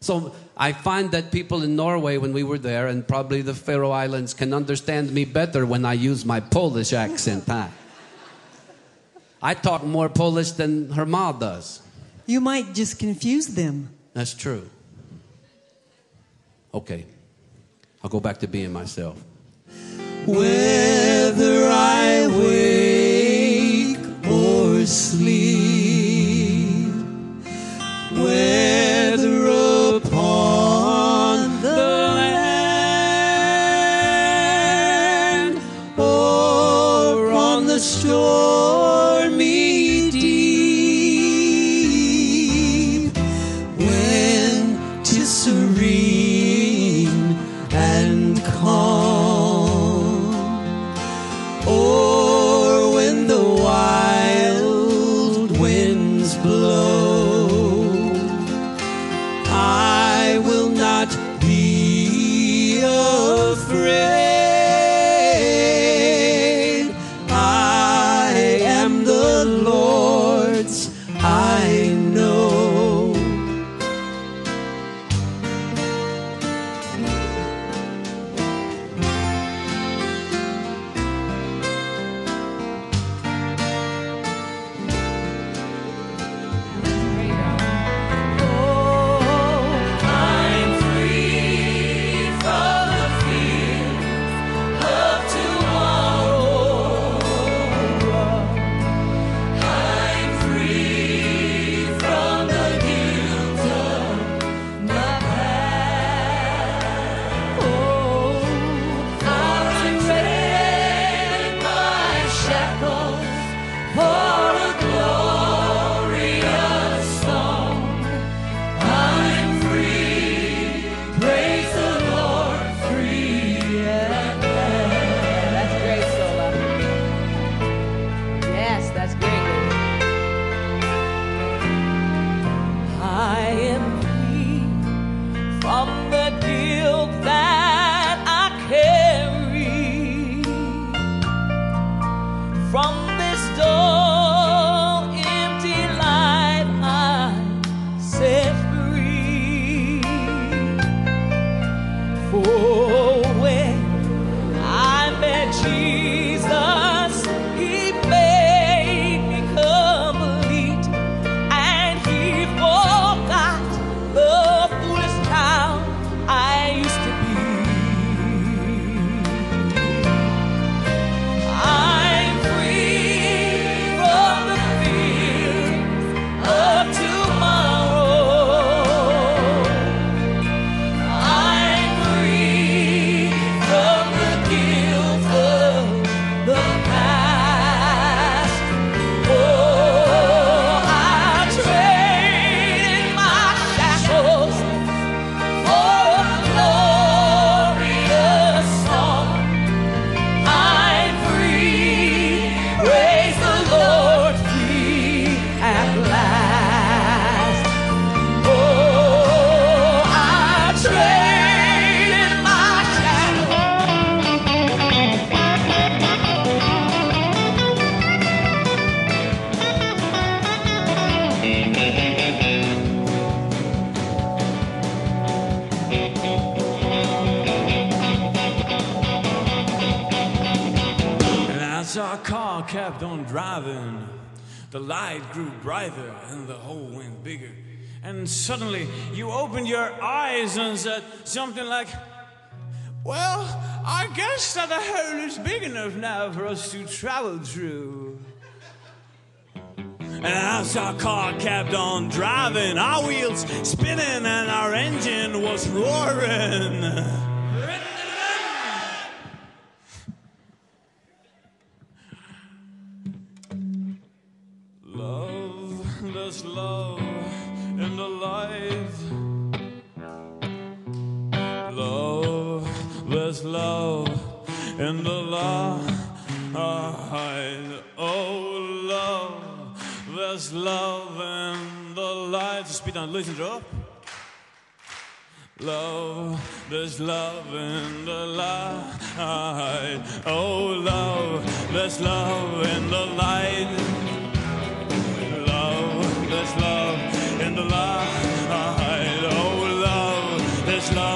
So I find that people in Norway, when we were there, and probably the Faroe Islands, can understand me better when I use my Polish accent. Huh? I talk more Polish than her ma does. You might just confuse them. That's true. Okay. I'll go back to being myself. Whether I wake or sleep, whether upon the land or on the stormy deep, when 'tis serene and calm, or when the wild winds blow, I will not be afraid. I am the Lord's, I know. Our car kept on driving. The light grew brighter and the hole went bigger. And suddenly you opened your eyes and said something like, well, I guess that the hole is big enough now for us to travel through. And as our car kept on driving, our wheels spinning and our engine was roaring. There's love in the light. Love, there's love in the light. Oh, love, there's love in the light. Speed on, listen up. Love, there's love in the light. Oh, love, there's love in the light. There's love in the light. Oh, love. love